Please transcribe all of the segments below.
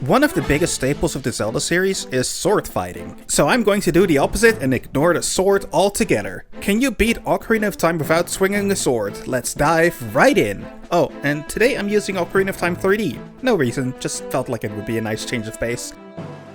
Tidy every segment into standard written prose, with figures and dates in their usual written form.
One of the biggest staples of the Zelda series is sword fighting, so I'm going to do the opposite and ignore the sword altogether. Can you beat Ocarina of Time without swinging a sword? Let's dive right in! Oh, and today I'm using Ocarina of Time 3D. No reason, just felt like it would be a nice change of pace.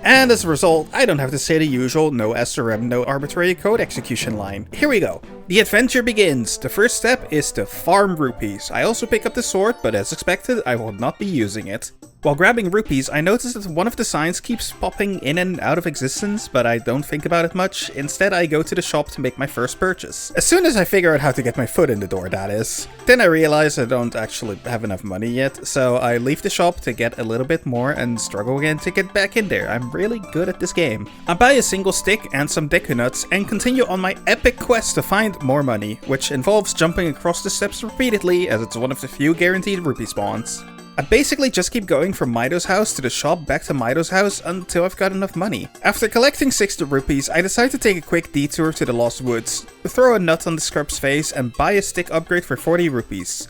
And as a result, I don't have to say the usual no SRM, no arbitrary code execution line. Here we go. The adventure begins. The first step is to farm rupees. I also pick up the sword, but as expected, I will not be using it. While grabbing rupees, I notice that one of the signs keeps popping in and out of existence, but I don't think about it much. Instead, I go to the shop to make my first purchase. As soon as I figure out how to get my foot in the door, that is. Then I realize I don't actually have enough money yet, so I leave the shop to get a little bit more and struggle again to get back in there. I'm really good at this game. I buy a single stick and some Deku Nuts and continue on my epic quest to find more money, which involves jumping across the steps repeatedly as it's one of the few guaranteed rupee spawns. I basically just keep going from Mido's house to the shop back to Mido's house until I've got enough money. After collecting 60 rupees, I decide to take a quick detour to the Lost Woods, throw a nut on the scrub's face and buy a stick upgrade for 40 rupees.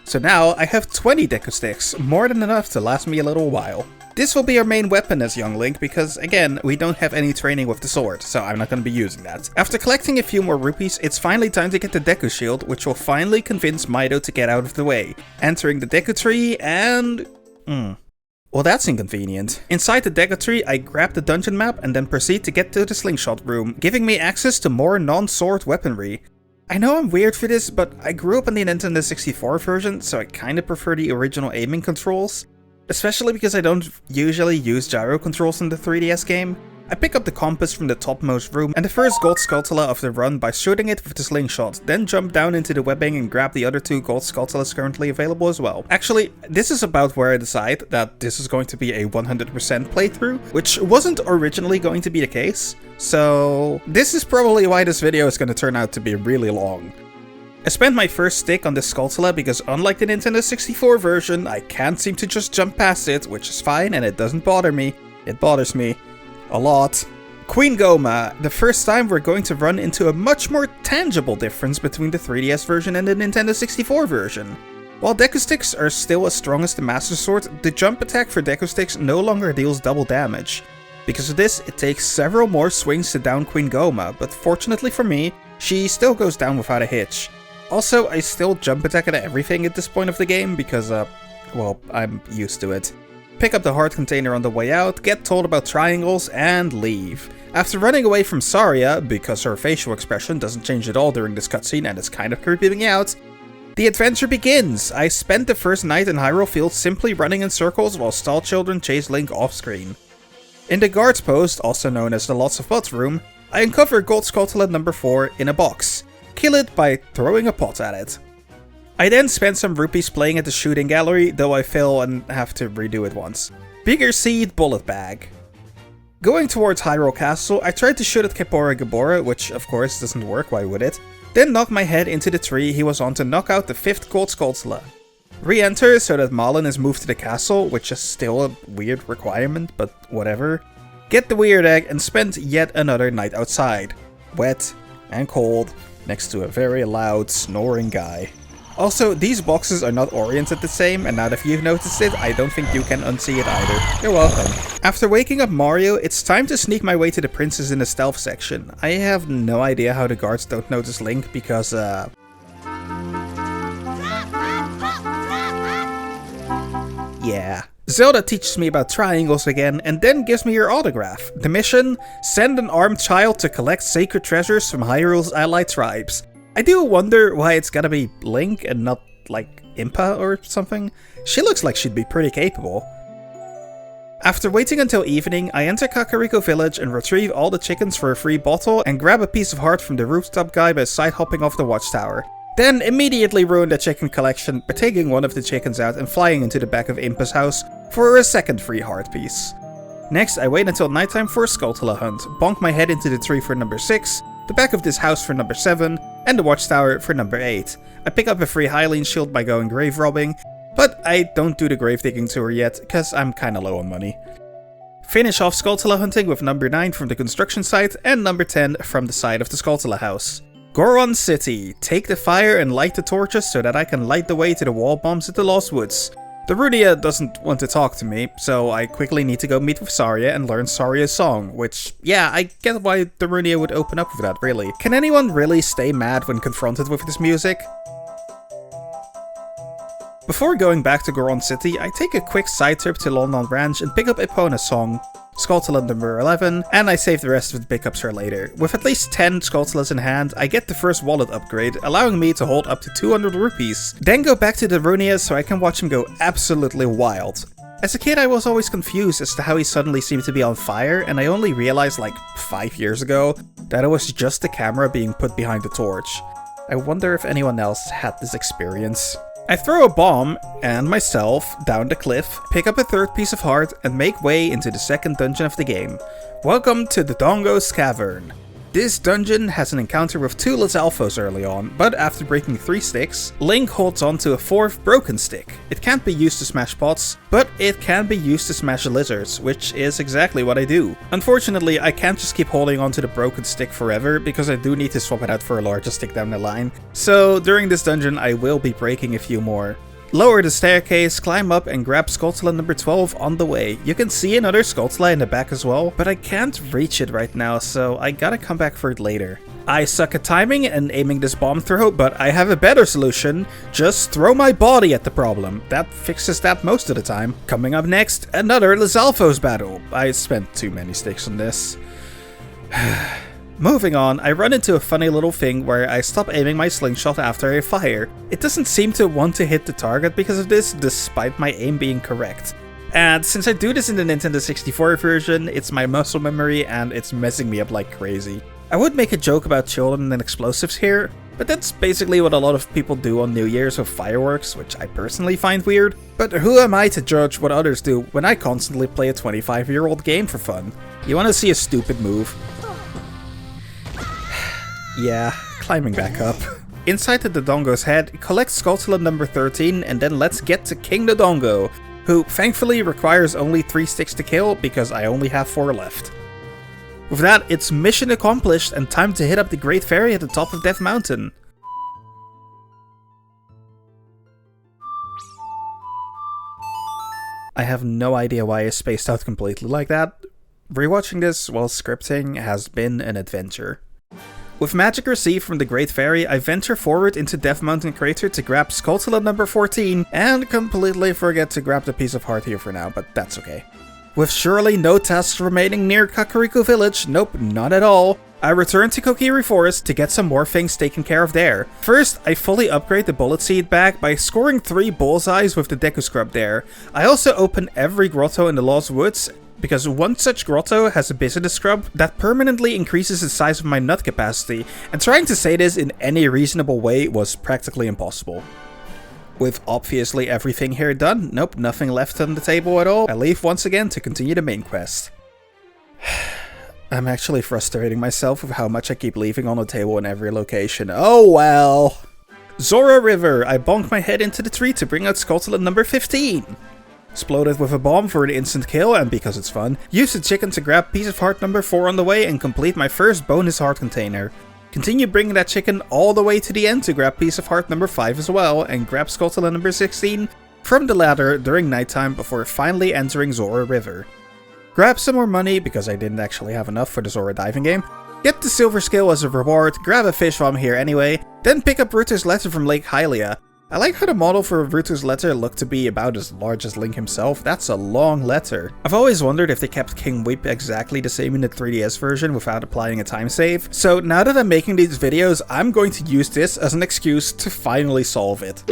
So now I have 20 Deku Sticks, more than enough to last me a little while. This will be our main weapon as young Link because, again, we don't have any training with the sword, so I'm not going to be using that. After collecting a few more rupees, it's finally time to get the Deku Shield, which will finally convince Mido to get out of the way. Entering the Deku Tree and... well, that's inconvenient. Inside the Deku Tree, I grab the dungeon map and then proceed to get to the slingshot room, giving me access to more non-sword weaponry. I know I'm weird for this, but I grew up on the Nintendo 64 version, so I kinda prefer the original aiming controls. Especially because I don't usually use gyro controls in the 3DS game. I pick up the compass from the topmost room and the first gold Skulltula of the run by shooting it with the slingshot, then jump down into the webbing and grab the other 2 gold Skulltulas currently available as well. Actually, this is about where I decide that this is going to be a 100% playthrough, which wasn't originally going to be the case, so this is probably why this video is going to turn out to be really long. I spent my first stick on the Skulltula because unlike the Nintendo 64 version, I can't seem to just jump past it, which is fine and it doesn't bother me. It bothers me. A lot. Queen Goma. The first time we're going to run into a much more tangible difference between the 3DS version and the Nintendo 64 version. While Deku Sticks are still as strong as the Master Sword, the jump attack for Deku Sticks no longer deals double damage. Because of this, it takes several more swings to down Queen Goma, but fortunately for me, she still goes down without a hitch. Also, I still jump attack at everything at this point of the game because, well, I'm used to it. Pick up the heart container on the way out, get told about triangles, and leave. After running away from Saria, because her facial expression doesn't change at all during this cutscene and it's kind of creeping me out, the adventure begins! I spent the first night in Hyrule Field simply running in circles while stall children chase Link off-screen. In the guard's post, also known as the Lots of Pots room, I uncover Gold Skulltula number 4 in a box. Kill it by throwing a pot at it. I then spend some rupees playing at the shooting gallery, though I fail and have to redo it once. Bigger Seed Bullet Bag. Going towards Hyrule Castle, I tried to shoot at Kepora Gabora, which of course doesn't work, why would it? Then knock my head into the tree he was on to knock out the 5th Gold Skulltula. Re-enter so that Malin is moved to the castle, which is still a weird requirement, but whatever. Get the weird egg and spend yet another night outside. Wet and cold. Next to a very loud, snoring guy. Also, these boxes are not oriented the same, and now that you've noticed it, I don't think you can unsee it either. You're welcome. After waking up Mario, it's time to sneak my way to the princess in the stealth section. I have no idea how the guards don't notice Link, because, yeah. Zelda teaches me about triangles again, and then gives me her autograph. The mission? Send an armed child to collect sacred treasures from Hyrule's allied tribes. I do wonder why it's gotta be Link and not, like, Impa or something. She looks like she'd be pretty capable. After waiting until evening, I enter Kakariko Village and retrieve all the chickens for a free bottle and grab a piece of heart from the rooftop guy by side-hopping off the watchtower. Then immediately ruin the chicken collection by taking one of the chickens out and flying into the back of Impa's house for a second free heart piece. Next, I wait until nighttime for a Skulltula hunt, bonk my head into the tree for number 6, the back of this house for number 7, and the watchtower for number 8. I pick up a free Hylian shield by going grave robbing, but I don't do the grave digging tour yet, cause I'm kinda low on money. Finish off Skulltula hunting with number 9 from the construction site and number 10 from the side of the Skulltula house. Goron City. Take the fire and light the torches so that I can light the way to the wall bombs at the Lost Woods. Darunia doesn't want to talk to me, so I quickly need to go meet with Saria and learn Saria's song, which, yeah, I get why Darunia would open up with that, really. Can anyone really stay mad when confronted with this music? Before going back to Goron City, I take a quick side trip to London Ranch and pick up Epona's song, Skulltula number 11, and I save the rest of the pickups for later. With at least 10 Skulltulas in hand, I get the first wallet upgrade, allowing me to hold up to 200 rupees. Then go back to Darunia so I can watch him go absolutely wild. As a kid, I was always confused as to how he suddenly seemed to be on fire, and I only realized like 5 years ago that it was just the camera being put behind the torch. I wonder if anyone else had this experience. I throw a bomb and myself down the cliff, pick up a third piece of heart, and make way into the second dungeon of the game. Welcome to the Dongo's Cavern. This dungeon has an encounter with 2 Lizalfos early on, but after breaking 3 sticks, Link holds on to a 4th broken stick. It can't be used to smash pots, but it can be used to smash lizards, which is exactly what I do. Unfortunately, I can't just keep holding onto the broken stick forever, because I do need to swap it out for a larger stick down the line. So during this dungeon, I will be breaking a few more. Lower the staircase, climb up, and grab Skulltula number 12 on the way. You can see another Skulltula in the back as well, but I can't reach it right now, so I gotta come back for it later. I suck at timing and aiming this bomb throw, but I have a better solution. Just throw my body at the problem. That fixes that most of the time. Coming up next, another Lizalfos battle. I spent too many sticks on this. Moving on, I run into a funny little thing where I stop aiming my slingshot after I fire. It doesn't seem to want to hit the target because of this, despite my aim being correct. And since I do this in the Nintendo 64 version, it's my muscle memory and it's messing me up like crazy. I would make a joke about children and explosives here, but that's basically what a lot of people do on New Year's with fireworks, which I personally find weird. But who am I to judge what others do when I constantly play a 25-year-old game for fun? You wanna see a stupid move? Yeah, climbing back up. Inside the Dodongo's head, collect Skulltula number 13 and then let's get to King Dodongo, who thankfully requires only 3 sticks to kill because I only have 4 left. With that, it's mission accomplished and time to hit up the Great Fairy at the top of Death Mountain. I have no idea why I spaced out completely like that. Rewatching this while scripting has been an adventure. With magic received from the Great Fairy, I venture forward into Death Mountain Crater to grab Skulltula number 14, and completely forget to grab the piece of heart here for now, but that's okay. With surely no tasks remaining near Kakariko Village, nope, not at all, I return to Kokiri Forest to get some more things taken care of there. First, I fully upgrade the Bullet Seed bag by scoring 3 bullseyes with the Deku Scrub there. I also open every grotto in the Lost Woods, because one such grotto has a business scrub that permanently increases the size of my nut capacity, and trying to say this in any reasonable way was practically impossible. With obviously everything here done, nope, nothing left on the table at all, I leave once again to continue the main quest. I'm actually frustrating myself with how much I keep leaving on the table in every location. Oh well! Zora River! I bonk my head into the tree to bring out Skulltula number 15! Explode it with a bomb for an instant kill, and because it's fun, use the chicken to grab piece of heart number 4 on the way and complete my first bonus heart container. Continue bringing that chicken all the way to the end to grab piece of heart number 5 as well, and grab Skulltula number 16 from the ladder during nighttime before finally entering Zora River. Grab some more money, because I didn't actually have enough for the Zora diving game. Get the silver scale as a reward, grab a fish bomb here anyway, then pick up Ruto's letter from Lake Hylia. I like how the model for Ruto's letter looked to be about as large as Link himself. That's a long letter. I've always wondered if they kept King Weep exactly the same in the 3DS version without applying a time save. So now that I'm making these videos, I'm going to use this as an excuse to finally solve it.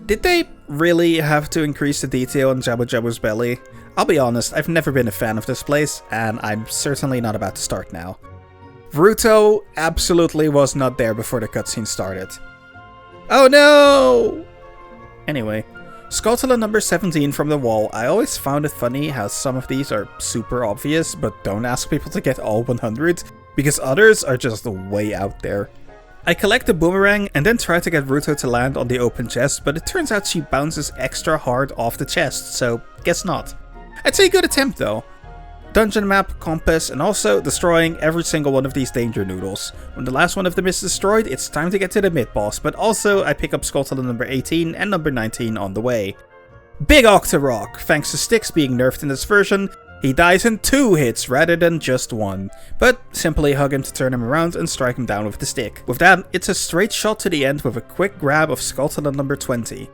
Did they really have to increase the detail on Jabu Jabu's belly? I'll be honest, I've never been a fan of this place, and I'm certainly not about to start now. Ruto absolutely was not there before the cutscene started. Oh no! Anyway, Skulltula number 17 from the wall. I always found it funny how some of these are super obvious, but don't ask people to get all 100, because others are just way out there. I collect the boomerang and then try to get Ruto to land on the open chest, but it turns out she bounces extra hard off the chest, so guess not. I'd say good attempt though. Dungeon map, compass, and also destroying every single one of these danger noodles. When the last one of them is destroyed, it's time to get to the mid-boss, but also I pick up Skulltula number 18 and number 19 on the way. Big Octorok! Thanks to sticks being nerfed in this version, he dies in 2 hits rather than just 1, but simply hug him to turn him around and strike him down with the stick. With that, it's a straight shot to the end with a quick grab of Skulltula number 20.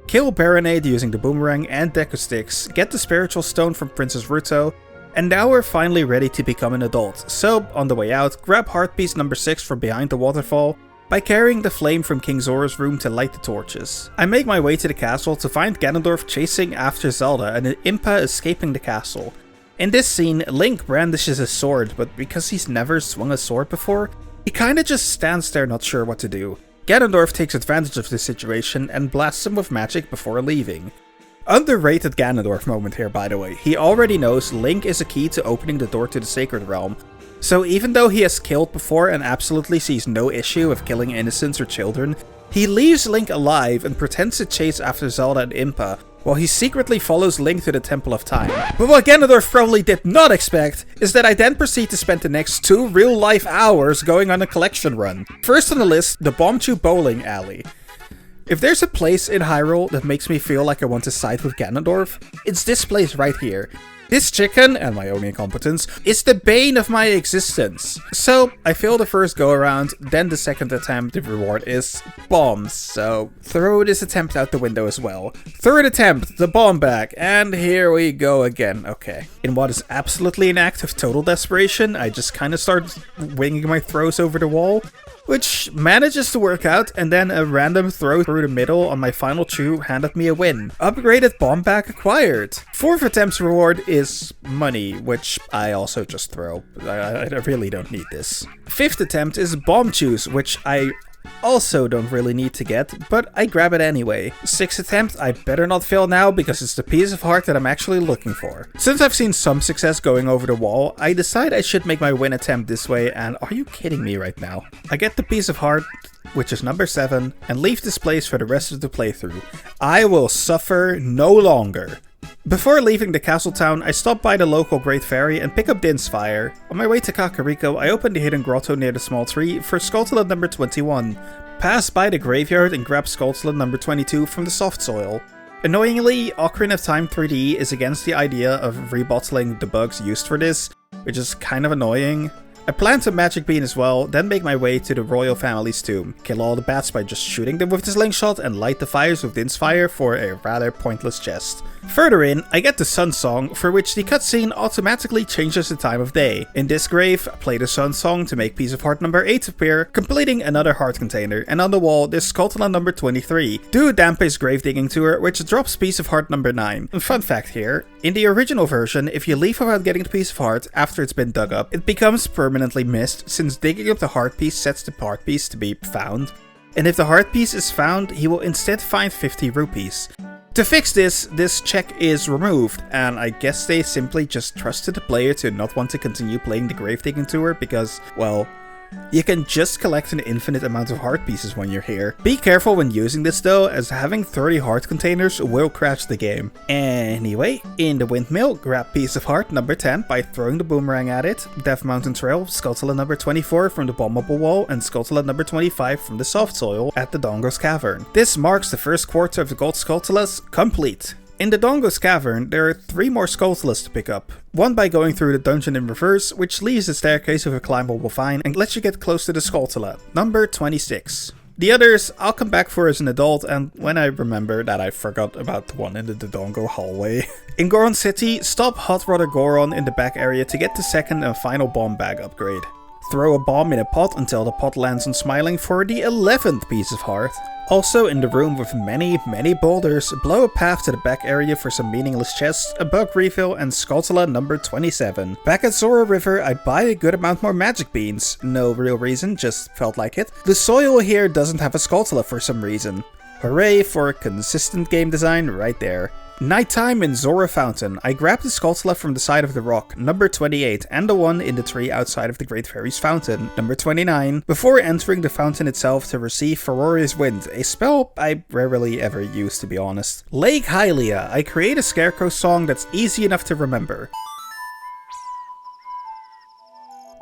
Kill Baronade using the boomerang and Deku Sticks, get the spiritual stone from Princess Ruto, and now we're finally ready to become an adult. So, on the way out, grab heart piece number 6 from behind the waterfall by carrying the flame from King Zora's room to light the torches. I make my way to the castle to find Ganondorf chasing after Zelda and an Impa escaping the castle. In this scene, Link brandishes his sword, but because he's never swung a sword before, he kinda just stands there not sure what to do. Ganondorf takes advantage of this situation and blasts him with magic before leaving. Underrated Ganondorf moment here, by the way. He already knows Link is a key to opening the door to the Sacred Realm, so even though he has killed before and absolutely sees no issue with killing innocents or children, he leaves Link alive and pretends to chase after Zelda and Impa, while he secretly follows Link to the Temple of Time. But what Ganondorf probably did not expect is that I then proceed to spend the next 2 real-life hours going on a collection run. First on the list, the Bombchu Bowling Alley. If there's a place in Hyrule that makes me feel like I want to side with Ganondorf, it's this place right here. This chicken, and my own incompetence, is the bane of my existence. So, I fail the first go around, then the second attempt, the reward is bombs, so throw this attempt out the window as well. Third attempt, the bomb back, and here we go again. Okay. In what is absolutely an act of total desperation, I just kinda start winging my throws over the wall, which manages to work out, and then a random throw through the middle on my final chew handed me a win. Upgraded bomb bag acquired. 4th attempt's reward is money, which I also just throw. I really don't need this. 5th attempt is bomb chews, which I also don't really need to get, but I grab it anyway. 6th attempt, I better not fail now because it's the piece of heart that I'm actually looking for. Since I've seen some success going over the wall, I decide I should make my win attempt this way, and are you kidding me right now? I get the piece of heart, which is number 7, and leave this place for the rest of the playthrough. I will suffer no longer. Before leaving the castle town, I stop by the local Great Fairy and pick up Din's Fire. On my way to Kakariko, I open the hidden grotto near the small tree for Skulltula number 21. Pass by the graveyard and grab Skulltula number 22 from the soft soil. Annoyingly, Ocarina of Time 3D is against the idea of rebottling the bugs used for this, which is kind of annoying. I plant a magic bean as well, then make my way to the royal family's tomb, kill all the bats by just shooting them with the slingshot, and light the fires with Din's Fire for a rather pointless chest. Further in, I get the Sun Song, for which the cutscene automatically changes the time of day. In this grave, I play the Sun Song to make piece of heart number 8 appear, completing another heart container, and on the wall there's Skulltula number 23. Do Dampe's grave digging tour, which drops piece of heart number 9. Fun fact here, in the original version, if you leave without getting the piece of heart after it's been dug up, it becomes permanently missed, since digging up the heart piece sets the heart piece to be found. And if the heart piece is found, he will instead find 50 rupees. To fix this check is removed, and I guess they simply just trusted the player to not want to continue playing the grave digging tour because, well, you can just collect an infinite amount of heart pieces when you're here. Be careful when using this though, as having 30 heart containers will crash the game. Anyway, in the windmill, grab piece of heart number 10 by throwing the boomerang at it, Death Mountain Trail, Skulltula number 24 from the bombable wall, and Skulltula number 25 from the soft soil at the Dongo's Cavern. This marks the first quarter of the Gold Skulltulas complete. In the Dongo's Cavern, there are 3 more Skulltulas to pick up. One by going through the dungeon in reverse, which leaves a staircase with a climbable vine and lets you get close to the Skulltula, number 26. The others I'll come back for as an adult, and when I remember that I forgot about the one in the Dodongo hallway. In Goron City, stop Hot Rodder Goron in the back area to get the second and final bomb bag upgrade. Throw a bomb in a pot until the pot lands on Smiling for the 11th piece of heart. Also in the room with many boulders, blow a path to the back area for some meaningless chests, a bug refill, and Skulltula number 27. Back at Zora River, I buy a good amount more magic beans. No real reason, just felt like it. The soil here doesn't have a Skulltula for some reason. Hooray for consistent game design right there. Nighttime in Zora Fountain. I grabbed the Skulltula from the side of the rock, number 28, and the one in the tree outside of the Great Fairy's Fountain, number 29, before entering the fountain itself to receive Feroria's Wind, a spell I rarely ever use to be honest. Lake Hylia. I create a Scarecrow song that's easy enough to remember.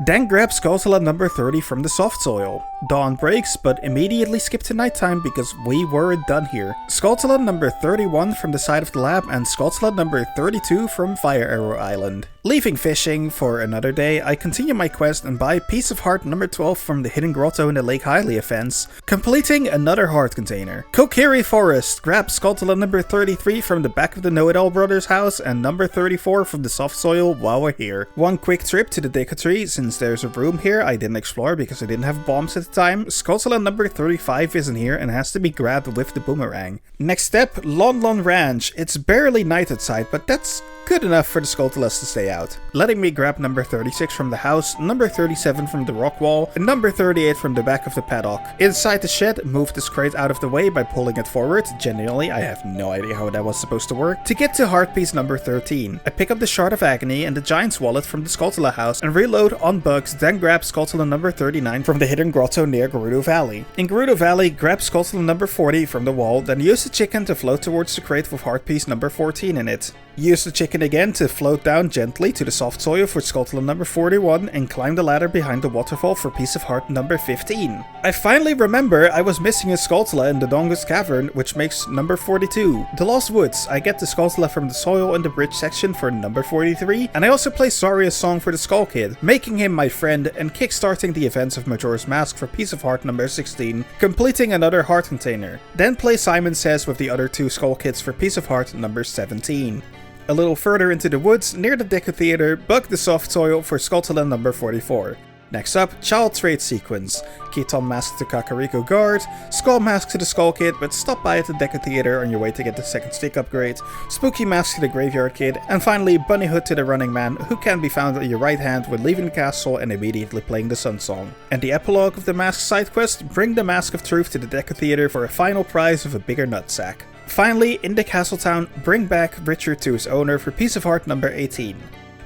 Then grab Skulltula number 30 from the soft soil. Dawn breaks, but immediately skip to nighttime because we weren't done here. Skulltula number 31 from the side of the lab and Skulltula number 32 from Fire Arrow Island. Leaving fishing for another day, I continue my quest and buy Piece of Heart number 12 from the hidden grotto in the Lake Hylia fence, completing another heart container. Kokiri Forest. Grab Skulltula number 33 from the back of the Know-It-All Brothers house and number 34 from the soft soil while we're here. One quick trip to the Deku Tree, since there's a room here I didn't explore because I didn't have bombs at the time. Skulltula number 35 isn't here and has to be grabbed with the boomerang. Next step, Lon Lon Ranch. It's barely night outside, but that's good enough for the Skulltulas to stay out. Letting me grab number 36 from the house, number 37 from the rock wall, and number 38 from the back of the paddock. Inside the shed, move this crate out of the way by pulling it forward. Genuinely, I have no idea how that was supposed to work. To get to heart piece number 13, I pick up the Shard of Agony and the Giant's Wallet from the Skulltula house and reload on bugs, then grab Skulltula number 39 from the hidden grotto near Gerudo Valley. In Gerudo Valley, grab Skulltula number 40 from the wall, then use the chicken to float towards the crate with heart piece number 14 in it. Use the chicken again to float down gently to the soft soil for Skulltula number 41 and climb the ladder behind the waterfall for piece of heart number 15. I finally remember I was missing a Skulltula in the Dongus Cavern, which makes number 42. The Lost Woods. I get the Skulltula from the soil in the bridge section for number 43, and I also play Saria's song for the Skull Kid, making him my friend and kickstarting the events of Majora's Mask for piece of heart number 16, completing another heart container. Then play Simon Says with the other two Skull Kids for piece of heart number 17. A little further into the woods, near the Deku Theater, bug the soft soil for Skulltula number 44. Next up, Child Trade Sequence. Keaton Mask to Kakariko Guard, Skull Mask to the Skull Kid, but stop by at the Deku Theater on your way to get the second stick upgrade, Spooky Mask to the Graveyard Kid, and finally Bunny Hood to the Running Man, who can be found at your right hand when leaving the castle and immediately playing the Sun Song. And the epilogue of the Mask side quest, bring the Mask of Truth to the Deku Theater for a final prize of a bigger nutsack. Finally, in the castle town, bring back Richard to his owner for piece of heart number 18.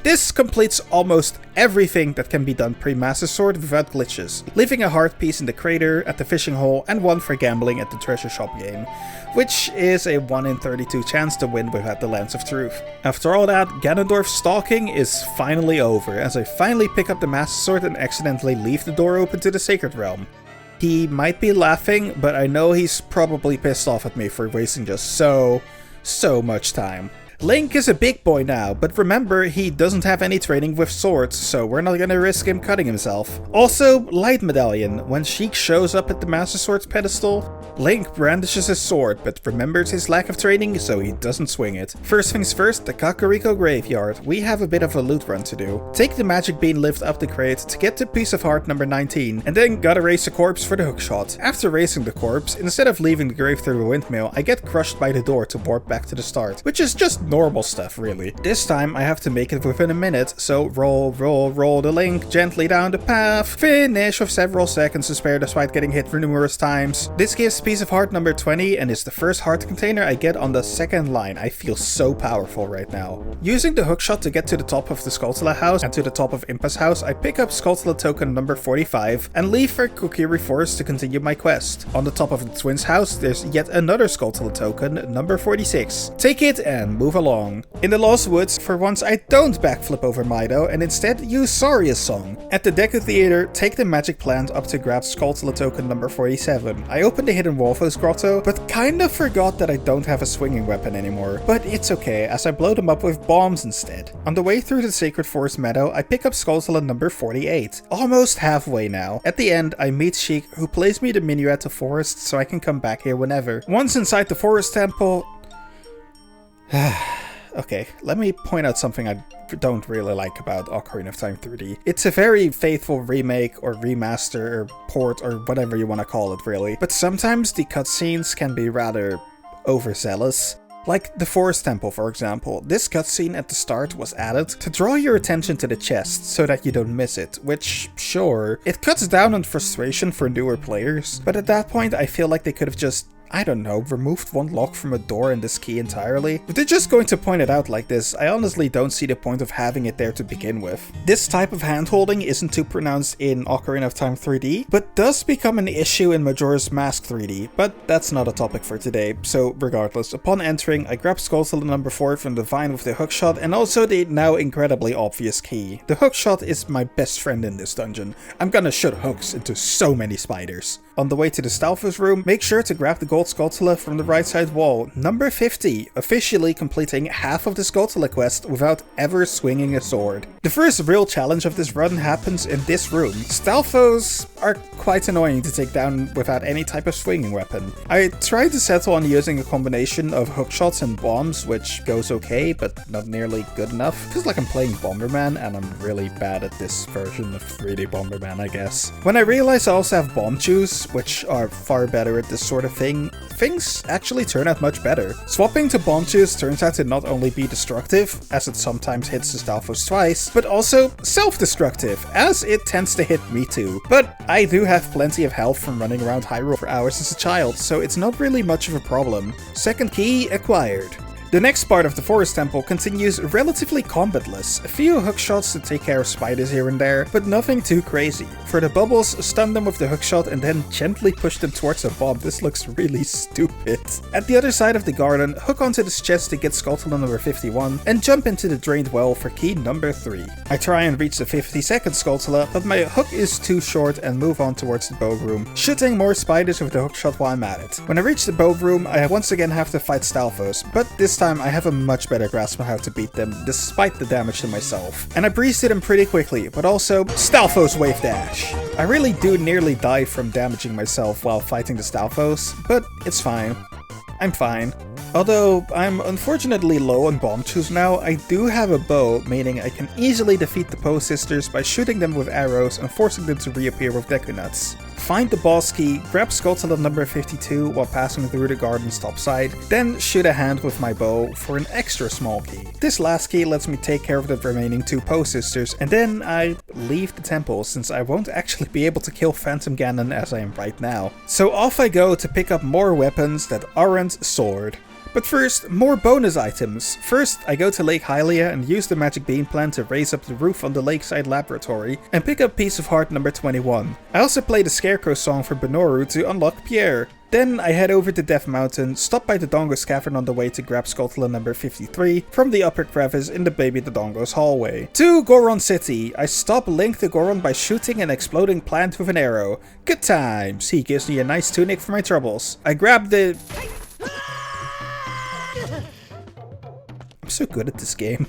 This completes almost everything that can be done pre-Master Sword without glitches, leaving a heart piece in the crater at the fishing hole and one for gambling at the treasure shop game, which is a 1 in 32 chance to win without the Lance of Truth. After all that, Ganondorf's stalking is finally over, as I finally pick up the Master Sword and accidentally leave the door open to the Sacred Realm. He might be laughing, but I know he's probably pissed off at me for wasting just so much time. Link is a big boy now, but remember, he doesn't have any training with swords, so we're not gonna risk him cutting himself. Also, Light Medallion. When Sheik shows up at the Master Sword's pedestal, Link brandishes his sword, but remembers his lack of training, so he doesn't swing it. First things first, the Kakariko Graveyard. We have a bit of a loot run to do. Take the Magic Bean lift up the crate to get to piece of heart number 19, and then gotta raise the corpse for the hookshot. After raising the corpse, instead of leaving the grave through the windmill, I get crushed by the door to warp back to the start, which is just normal stuff, really. This time I have to make it within a minute, so roll the Link gently down the path, finish with several seconds to spare despite getting hit numerous times. This gives piece of heart number 20 and is the first heart container I get on the second line. I feel so powerful right now. Using the hookshot to get to the top of the Skulltula house and to the top of Impa's house, I pick up Skulltula token number 45 and leave for Kokiri Forest to continue my quest. On the top of the twins' house, there's yet another Skulltula token, number 46. Take it and move along. In the Lost Woods, for once I don't backflip over Mido and instead use Saria's song. At the Deku Theater, take the magic plant up to grab Skulltula token number 47. I open the hidden Wolfos grotto, but kind of forgot that I don't have a swinging weapon anymore. But it's okay, as I blow them up with bombs instead. On the way through the Sacred Forest meadow, I pick up Skulltula number 48. Almost halfway now. At the end, I meet Sheik, who plays me the Minuet of Forest so I can come back here whenever. Once inside the Forest Temple... Okay, let me point out something I don't really like about Ocarina of Time 3D. It's a very faithful remake or remaster or port or whatever you want to call it really, but sometimes the cutscenes can be rather overzealous. Like the Forest Temple, for example. This cutscene at the start was added to draw your attention to the chest so that you don't miss it, which, sure, it cuts down on frustration for newer players, but at that point I feel like they could have just, I don't know, removed one lock from a door and this key entirely. If they're just going to point it out like this, I honestly don't see the point of having it there to begin with. This type of handholding isn't too pronounced in Ocarina of Time 3D, but does become an issue in Majora's Mask 3D, but that's not a topic for today. So regardless, upon entering, I grabbed Skulltula number 4 from the vine with the hookshot and also the now incredibly obvious key. The hookshot is my best friend in this dungeon. I'm gonna shoot hooks into so many spiders. On the way to the Stalfos room, make sure to grab the gold Skulltula from the right side wall, number 50, officially completing half of the Skulltula quest without ever swinging a sword. The first real challenge of this run happens in this room. Stalfos are quite annoying to take down without any type of swinging weapon. I tried to settle on using a combination of hookshots and bombs, which goes okay, but not nearly good enough. Feels like I'm playing Bomberman, and I'm really bad at this version of 3D Bomberman, I guess. When I realized I also have bomb chews, which are far better at this sort of thing, things actually turn out much better. Swapping to bomb chews turns out to not only be destructive, as it sometimes hits the Stalfos twice, but also self-destructive, as it tends to hit me too. But I do have plenty of health from running around Hyrule for hours as a child, so it's not really much of a problem. Second key acquired. The next part of the Forest Temple continues relatively combatless, a few hookshots to take care of spiders here and there, but nothing too crazy. For the bubbles, stun them with the hookshot and then gently push them towards a bomb. This looks really stupid. At the other side of the garden, hook onto this chest to get Skulltula number 51 and jump into the drained well for key number 3. I try and reach the 52nd Skulltula, but my hook is too short and move on towards the bow room, shooting more spiders with the hookshot while I'm at it. When I reach the bow room, I once again have to fight Stalfos, but this time I have a much better grasp on how to beat them, despite the damage to myself. And I breezed through them pretty quickly, but also Stalfos Wave Dash. I really do nearly die from damaging myself while fighting the Stalfos, but it's fine. I'm fine. Although I'm unfortunately low on bomb chews now, I do have a bow, meaning I can easily defeat the Poe sisters by shooting them with arrows and forcing them to reappear with Deku Nuts. Find the boss key, grab Skulltula number 52 while passing through the garden's top side, then shoot a hand with my bow for an extra small key. This last key lets me take care of the remaining 2 Poe sisters, and then I leave the temple since I won't actually be able to kill Phantom Ganon as I am right now. So off I go to pick up more weapons that aren't sword. But first, more bonus items. First, I go to Lake Hylia and use the magic beam plant to raise up the roof on the lakeside laboratory and pick up Piece of Heart number 21. I also play the Scarecrow song for Benoru to unlock Pierre. Then I head over to Death Mountain, stop by the Dongo's Cavern on the way to grab Skulltula number 53 from the upper crevice in the Baby the Dongo's hallway. To Goron City, I stop Link the Goron by shooting an exploding plant with an arrow. Good times, he gives me a nice tunic for my troubles. I grab the... I'm so good at this game.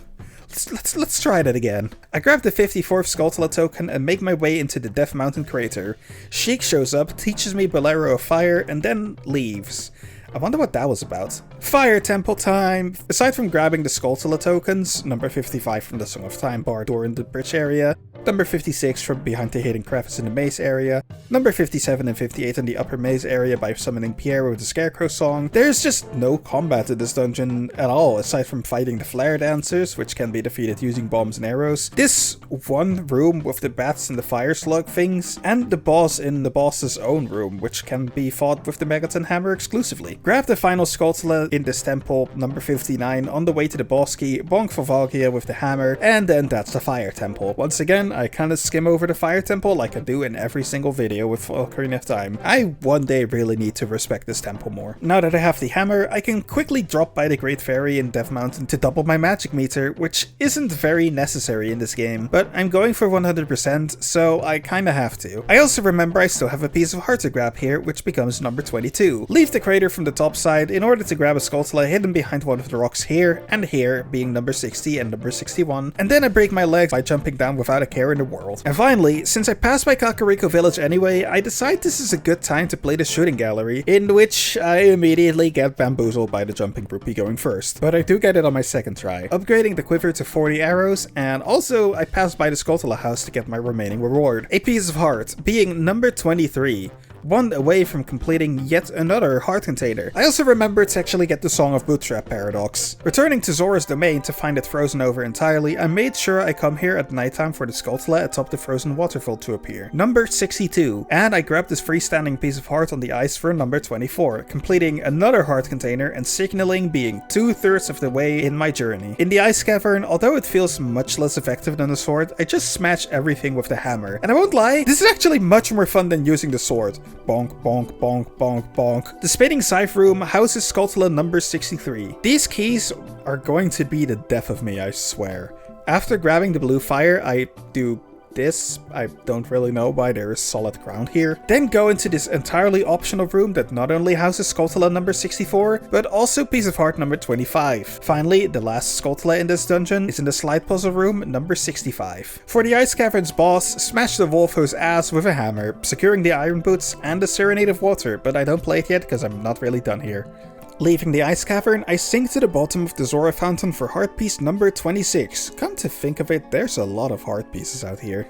Let's try that again. I grab the 54th Skulltula token and make my way into the Death Mountain crater. Sheik shows up, teaches me Bolero of Fire, and then leaves. I wonder what that was about. Fire Temple time! Aside from grabbing the Skulltula tokens, number 55 from the Song of Time bar door in the bridge area, number 56 from behind the hidden crevice in the maze area, number 57 and 58 in the upper maze area by summoning Pierre with the Scarecrow song, there's just no combat in this dungeon at all, aside from fighting the Flare Dancers, which can be defeated using bombs and arrows, this one room with the bats and the fire slug things, and the boss in the boss's own room, which can be fought with the Megaton Hammer exclusively. Grab the final Skulltula in this temple, number 59, on the way to the boss key, bonk for Valgia with the hammer, and then that's the Fire Temple. Once again, I kinda skim over the Fire Temple like I do in every single video with Ocarina of Time. I one day really need to respect this temple more. Now that I have the hammer, I can quickly drop by the Great Fairy in Death Mountain to double my magic meter, which isn't very necessary in this game, but I'm going for 100%, so I kinda have to. I also remember I still have a Piece of Heart to grab here, which becomes number 22. Leave the crater from the the top side in order to grab a Skulltula hidden behind one of the rocks here and here, being number 60 and number 61, and then I break my legs by jumping down without a care in the world. And finally, since I passed by Kakariko Village anyway, I decide this is a good time to play the shooting gallery, in which I immediately get bamboozled by the jumping rupee going first. But I do get it on my second try, upgrading the quiver to 40 arrows, and also I pass by the Skulltula house to get my remaining reward. A piece of heart, being number 23. One away from completing yet another heart container. I also remembered to actually get the Song of Bootstrap paradox. Returning to Zora's domain to find it frozen over entirely, I made sure I come here at nighttime for the Skulltula atop the frozen waterfall to appear. Number 62. And I grabbed this freestanding piece of heart on the ice for number 24, completing another heart container and signaling being 2/3 of the way in my journey. In the ice cavern, although it feels much less effective than the sword, I just smash everything with the hammer. And I won't lie, this is actually much more fun than using the sword. Bonk, bonk, bonk, bonk, bonk. The spinning scythe room houses Skulltula number 63. These keys are going to be the death of me, I swear. After grabbing the blue fire, I do this. I don't really know why there is solid ground here. Then go into this entirely optional room that not only houses Skulltula number 64, but also piece of heart number 25. Finally, the last Skulltula in this dungeon is in the slide puzzle room number 65. For the Ice Cavern's boss, smash the Wolfo's ass with a hammer, securing the iron boots and the Serenade of Water, but I don't play it yet because I'm not really done here. Leaving the ice cavern, I sink to the bottom of the Zora fountain for heart piece number 26. Come to think of it, there's a lot of heart pieces out here.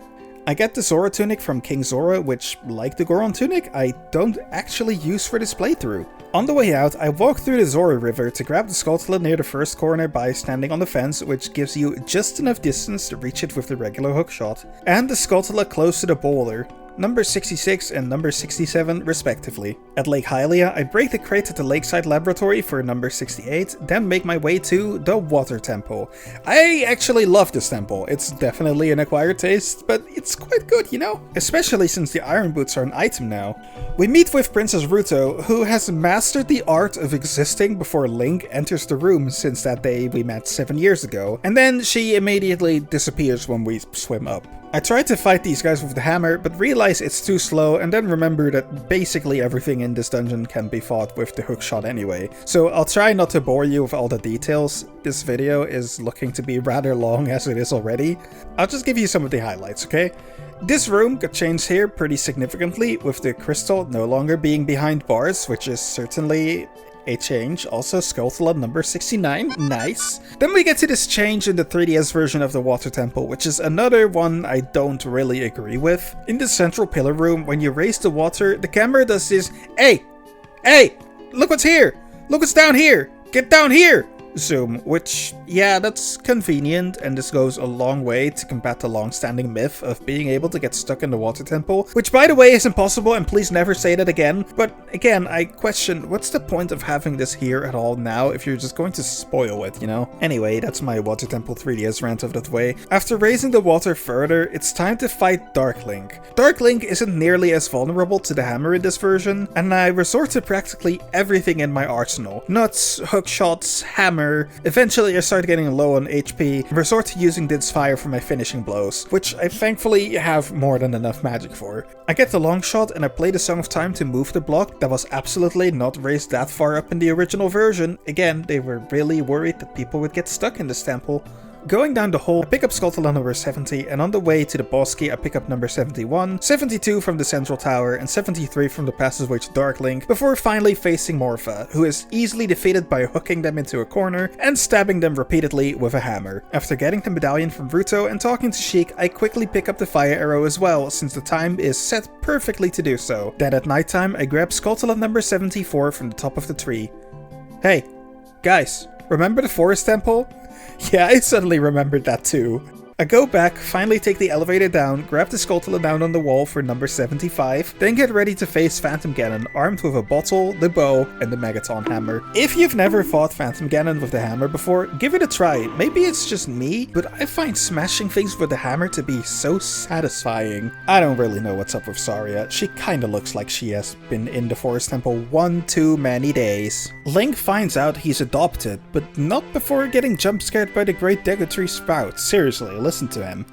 I get the Zora tunic from King Zora, which, like the Goron tunic, I don't actually use for this playthrough. On the way out, I walk through the Zora River to grab the Skulltula near the first corner by standing on the fence, which gives you just enough distance to reach it with the regular hookshot, and the Skulltula close to the boulder, number 66 and number 67 respectively. At Lake Hylia, I break the crate at the Lakeside Laboratory for number 68, then make my way to the Water Temple. I actually love this temple. It's definitely an acquired taste, but it's quite good, you know? Especially since the iron boots are an item now. We meet with Princess Ruto, who has mastered the art of existing before Link enters the room since that day we met 7 years ago, and then she immediately disappears when we swim up. I tried to fight these guys with the hammer, but realize it's too slow, and then remember that basically everything in this dungeon can be fought with the hookshot anyway. So I'll try not to bore you with all the details. This video is looking to be rather long as it is already. I'll just give you some of the highlights, okay? This room got changed here pretty significantly, with the crystal no longer being behind bars, which is certainly a change. Also Skulltula number 69, nice. Then we get to this change in the 3DS version of the Water Temple, which is another one I don't really agree with. In the central pillar room, when you raise the water, the camera does this, hey, look what's here, look what's down here, get down here, zoom, which, yeah, that's convenient, and this goes a long way to combat the long-standing myth of being able to get stuck in the Water Temple, which by the way is impossible, and please never say that again. But again, I question, what's the point of having this here at all now if you're just going to spoil it, you know? Anyway, that's my Water Temple 3DS rant of that way. After raising the water further, it's time to fight Dark Link. Dark Link isn't nearly as vulnerable to the hammer in this version, and I resort to practically everything in my arsenal. Nuts, hookshots, hammer. Eventually I start getting low on HP and resort to using Did's Fire for my finishing blows, which I thankfully have more than enough magic for. I get the long shot and I play the Song of Time to move the block that was absolutely not raised that far up in the original version. Again, they were really worried that people would get stuck in this temple. Going down the hole, I pick up Skulltula number 70, and on the way to the boss key I pick up number 71, 72 from the central tower, and 73 from the passageway to Dark Link, before finally facing Morpha, who is easily defeated by hooking them into a corner and stabbing them repeatedly with a hammer. After getting the medallion from Ruto and talking to Sheik, I quickly pick up the fire arrow as well, since the time is set perfectly to do so. Then at nighttime, I grab Skulltula number 74 from the top of the tree. Hey, guys, remember the Forest Temple? Yeah, I suddenly remembered that too. I go back, finally take the elevator down, grab the Skulltula down on the wall for number 75, then get ready to face Phantom Ganon armed with a bottle, the bow, and the Megaton hammer. If you've never fought Phantom Ganon with the hammer before, give it a try. Maybe it's just me, but I find smashing things with the hammer to be so satisfying. I don't really know what's up with Saria. She kinda looks like she has been in the Forest Temple one too many days. Link finds out he's adopted, but not before getting jump scared by the Great Deku Sprout. Seriously, listen to him.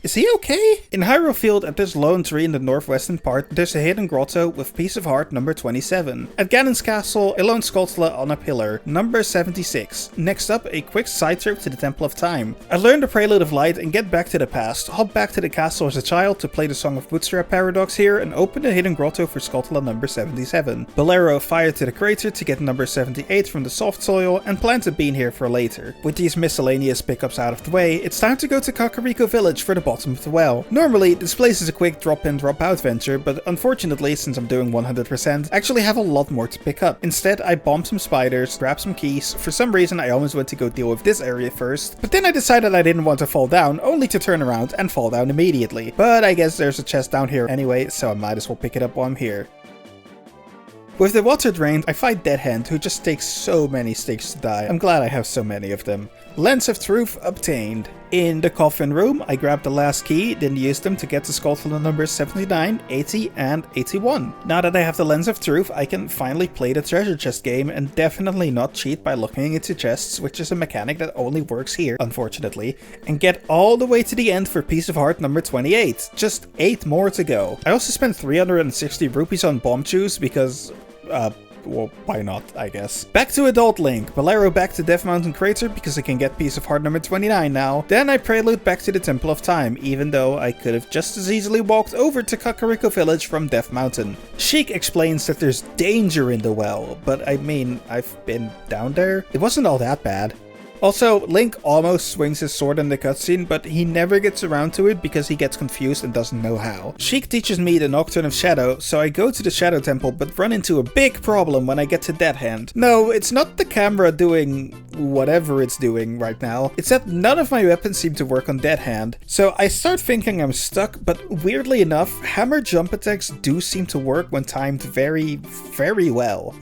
Is he okay? In Hyrule Field, at this lone tree in the northwestern part, there's a hidden grotto with piece of heart number 27. At Ganon's castle, a lone Skulltula on a pillar, number 76. Next up, a quick side trip to the Temple of Time. I learn the Prelude of Light and get back to the past, hop back to the castle as a child to play the Song of Bootstrap Paradox here, and open the hidden grotto for Skulltula number 77. Bolero fire to the crater to get number 78 from the soft soil, and plant a bean here for later. With these miscellaneous pickups out of the way, it's time to go to Kakariko Village for the bottom of the well. Normally, this place is a quick drop-in drop-out venture, but unfortunately, since I'm doing 100%, I actually have a lot more to pick up. Instead, I bombed some spiders, grabbed some keys. For some reason, I almost went to go deal with this area first, but then I decided I didn't want to fall down, only to turn around and fall down immediately. But I guess there's a chest down here anyway, so I might as well pick it up while I'm here. With the water drained, I fight Dead Hand, who just takes so many stakes to die. I'm glad I have so many of them. Lens of Truth obtained. In the coffin room, I grabbed the last key, then used them to get to Skulltula numbers 79, 80, and 81. Now that I have the Lens of Truth, I can finally play the treasure chest game and definitely not cheat by looking into chests, which is a mechanic that only works here, unfortunately, and get all the way to the end for piece of heart number 28. Just 8 more to go. I also spent 360 rupees on bomb chews because, well, why not, I guess. Back to Adult Link. Bolero back to Death Mountain Crater because I can get piece of heart number 29 now. Then I prelude back to the Temple of Time, even though I could have just as easily walked over to Kakariko Village from Death Mountain. Sheik explains that there's danger in the well, but I mean, I've been down there. It wasn't all that bad. Also, Link almost swings his sword in the cutscene, but he never gets around to it because he gets confused and doesn't know how. Sheik teaches me the Nocturne of Shadow, so I go to the Shadow Temple but run into a big problem when I get to Dead Hand. No, it's not the camera doing whatever it's doing right now, it's that none of my weapons seem to work on Dead Hand. So I start thinking I'm stuck, but weirdly enough, hammer jump attacks do seem to work when timed very, very well.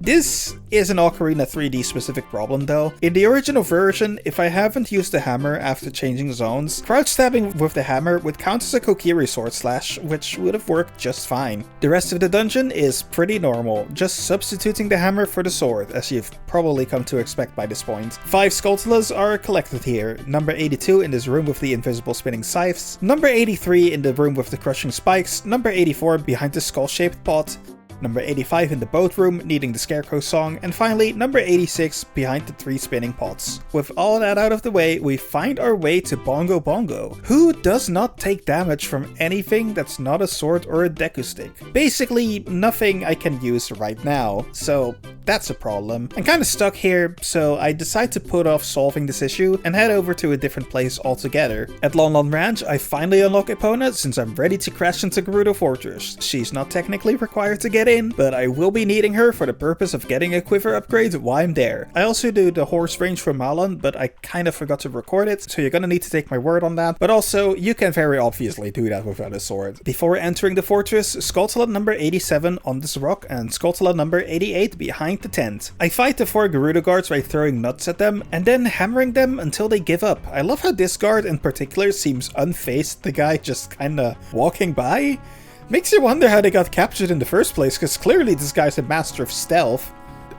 This is an Ocarina 3D specific problem though. In the original version, if I haven't used the hammer after changing zones, crouch stabbing with the hammer would count as a Kokiri sword slash, which would have worked just fine. The rest of the dungeon is pretty normal, just substituting the hammer for the sword, as you've probably come to expect by this point. 5 Skulltulas are collected here, number 82 in this room with the invisible spinning scythes, number 83 in the room with the crushing spikes, number 84 behind the skull-shaped pot, number 85 in the boat room, needing the Scarecrow song, and finally number 86 behind the 3 spinning pots. With all that out of the way, we find our way to Bongo Bongo, who does not take damage from anything that's not a sword or a Deku Stick. Basically, nothing I can use right now, so that's a problem. I'm kinda stuck here, so I decide to put off solving this issue and head over to a different place altogether. At Lon Lon Ranch, I finally unlock Epona since I'm ready to crash into Gerudo Fortress. She's not technically required to get in, but I will be needing her for the purpose of getting a quiver upgrade while I'm there. I also do the horse range for Malon, but I kinda forgot to record it, so you're gonna need to take my word on that. But also, you can very obviously do that without a sword. Before entering the fortress, Skulltula number 87 on this rock and Skulltula number 88 behind the tent. I fight the 4 Gerudo guards by throwing nuts at them and then hammering them until they give up. I love how this guard in particular seems unfazed, the guy just kinda walking by. Makes you wonder how they got captured in the first place, because clearly this guy's a master of stealth.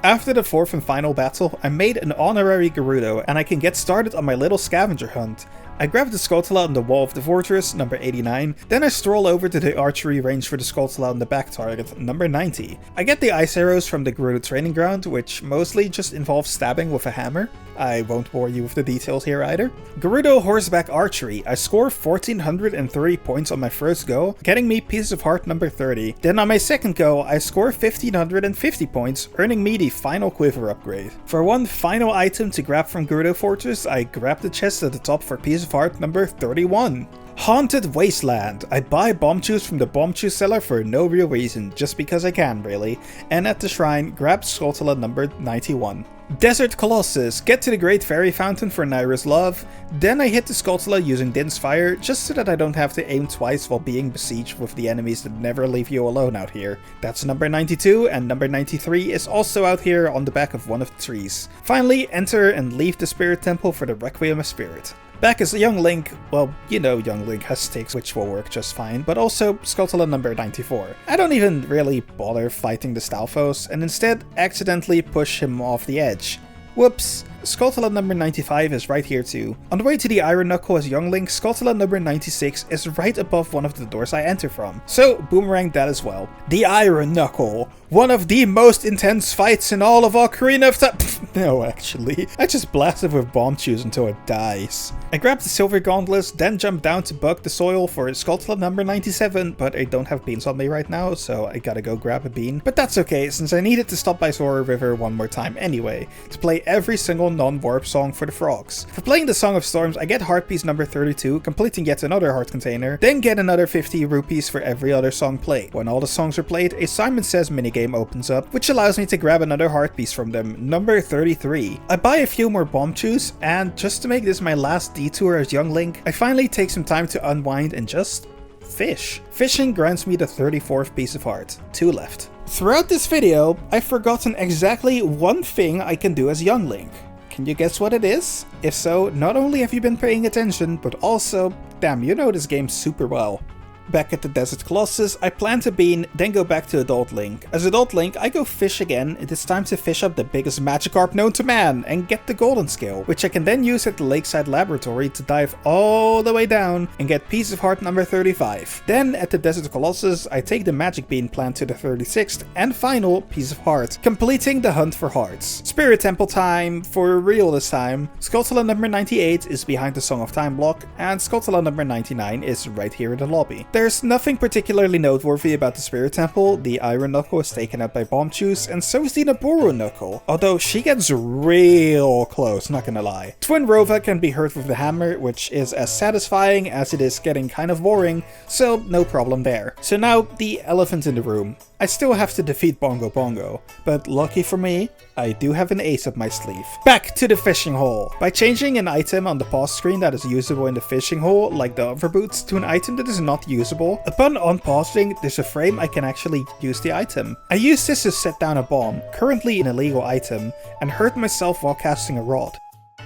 After the 4th and final battle, I made an honorary Gerudo, and I can get started on my little scavenger hunt. I grab the Skulltula on the wall of the fortress, number 89, then I stroll over to the archery range for the Skulltula on the back target, number 90. I get the ice arrows from the Gerudo training ground, which mostly just involves stabbing with a hammer. I won't bore you with the details here either. Gerudo horseback archery. I score 1430 points on my first go, getting me piece of heart number 30. Then on my second go, I score 1550 points, earning me the final quiver upgrade. For one final item to grab from Gerudo Fortress, I grab the chest at the top for piece of heart number 31. Haunted Wasteland. I buy bomb chews from the bomb chew seller for no real reason, just because I can really, and at the shrine, grab Skulltula number 91. Desert Colossus. Get to the Great Fairy Fountain for Naira's Love, then I hit the Skulltula using Din's Fire, just so that I don't have to aim twice while being besieged with the enemies that never leave you alone out here. That's number 92, and number 93 is also out here on the back of one of the trees. Finally, enter and leave the Spirit Temple for the Requiem of Spirit. Back as young Link, well, you know young Link has stakes which will work just fine, but also Skulltula number 94. I don't even really bother fighting the Stalfos, and instead accidentally push him off the edge. Whoops. Skulltula number 95 is right here too. On the way to the Iron Knuckle as young Link, Skulltula number 96 is right above one of the doors I enter from. So boomerang that as well. The Iron Knuckle. One of the most intense fights in all of Ocarina of Time. No, actually. I just blasted with Bombchus until it dies. I grabbed the silver gauntlets, then jumped down to bug the soil for Skulltula number 97, but I don't have beans on me right now, so I gotta go grab a bean. But that's okay, since I needed to stop by Zora River one more time anyway, to play every single non-warp song for the frogs. For playing the Song of Storms, I get heart piece number 32, completing yet another heart container, then get another 50 rupees for every other song played. When all the songs are played, a Simon Says minigame opens up, which allows me to grab another heart piece from them, number 33. I buy a few more Bombchus, and just to make this my last detour as young Link, I finally take some time to unwind and just fish. Fishing grants me the 34th piece of heart. 2 left. Throughout this video, I've forgotten exactly one thing I can do as young Link. Can you guess what it is? If so, not only have you been paying attention, but also, damn, you know this game super well. Back at the Desert Colossus, I plant a bean, then go back to Adult Link. As Adult Link, I go fish again. It is time to fish up the biggest Magikarp known to man and get the golden skill, which I can then use at the Lakeside Laboratory to dive all the way down and get piece of heart number 35. Then at the Desert Colossus, I take the magic bean plant to the 36th and final piece of heart, completing the hunt for hearts. Spirit Temple time, for real this time. Skulltula number 98 is behind the Song of Time block, and Skulltula number 99 is right here in the lobby. There's nothing particularly noteworthy about the Spirit Temple. The Iron Knuckle is taken out by Bombchus, and so is the Nabooru Knuckle, although she gets real close, not gonna lie. Twin Rova can be hurt with the hammer, which is as satisfying as it is getting kind of boring, so no problem there. So now, the elephant in the room. I still have to defeat Bongo Bongo, but lucky for me, I do have an ace up my sleeve. Back to the fishing hole. By changing an item on the pause screen that is usable in the fishing hole, like the overboots, to an item that is not usable, upon unpausing, there's a frame I can actually use the item. I use this to set down a bomb, currently an illegal item, and hurt myself while casting a rod.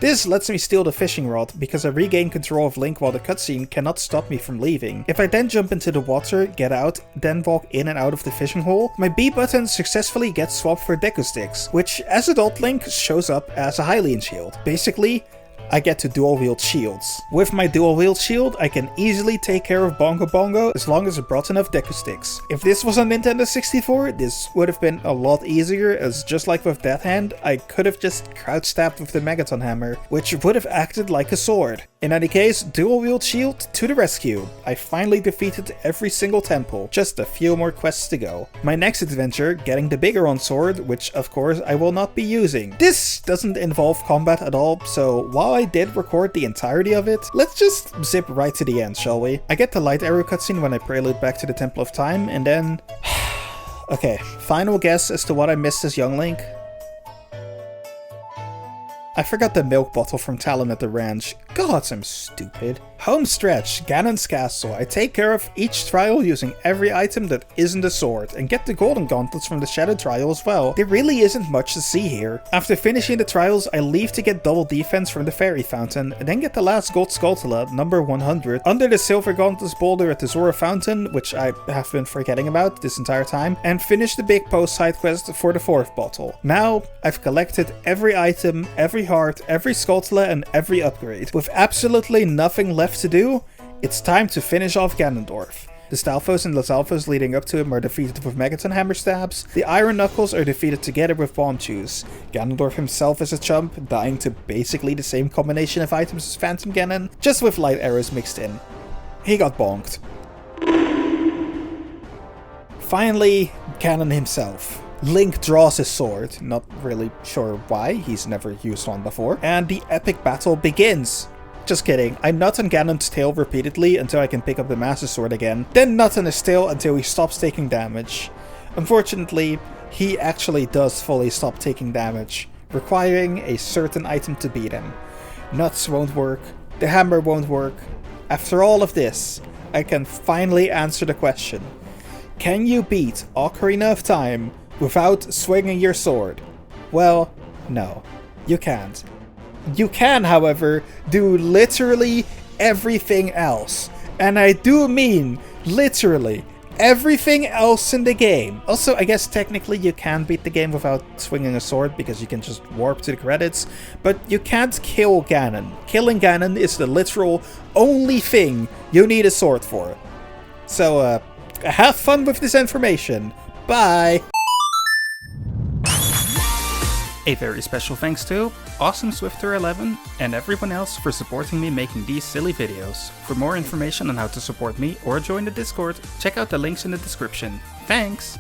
This lets me steal the fishing rod, because I regain control of Link while the cutscene cannot stop me from leaving. If I then jump into the water, get out, then walk in and out of the fishing hole, my B button successfully gets swapped for Deku Sticks, which as Adult Link shows up as a Hylian shield. Basically, I get to dual-wield shields. With my dual-wield shield, I can easily take care of Bongo Bongo as long as I brought enough Deku Sticks. If this was on Nintendo 64, this would have been a lot easier, as just like with Death Hand, I could have just crouch stabbed with the Megaton Hammer, which would have acted like a sword. In any case, dual-wield shield to the rescue. I finally defeated every single temple, just a few more quests to go. My next adventure, getting the Bigoron sword, which of course I will not be using. This doesn't involve combat at all, so while I did record the entirety of it, let's just zip right to the end, shall we? I get the light arrow cutscene when I prelude back to the Temple of Time, and then... Okay, final guess as to what I missed as young Link. I forgot the milk bottle from Talon at the ranch. God, I'm stupid. Home stretch, Ganon's castle. I take care of each trial using every item that isn't a sword, and get the golden gauntlets from the Shadow trial as well. There really isn't much to see here. After finishing the trials, I leave to get double defense from the fairy fountain, and then get the last gold Skulltula, number 100, under the silver gauntlets boulder at the Zora fountain, which I have been forgetting about this entire time, and finish the big post side quest for the 4th bottle. Now, I've collected every item, every heart, every Skulltula, and every upgrade. With absolutely nothing left to do, it's time to finish off Ganondorf. The Stalfos and Lizalfos leading up to him are defeated with Megaton Hammer stabs, the Iron Knuckles are defeated together with Bombchus. Ganondorf himself is a chump, dying to basically the same combination of items as Phantom Ganon, just with light arrows mixed in. He got bonked. Finally, Ganon himself. Link draws his sword, not really sure why, he's never used one before, and the epic battle begins. Just kidding, I nut on Ganon's tail repeatedly until I can pick up the Master Sword again, then nut on his tail until he stops taking damage. Unfortunately, he actually does fully stop taking damage, requiring a certain item to beat him. Nuts won't work, the hammer won't work. After all of this, I can finally answer the question. Can you beat Ocarina of Time without swinging your sword? Well, no, you can't. You can, however, do literally everything else. And I do mean literally everything else in the game. Also, I guess technically you can beat the game without swinging a sword because you can just warp to the credits, but you can't kill Ganon. Killing Ganon is the literal only thing you need a sword for. So, have fun with this information. Bye! A very special thanks to AwesomeSwifter11 and everyone else for supporting me making these silly videos. For more information on how to support me or join the Discord, check out the links in the description. Thanks!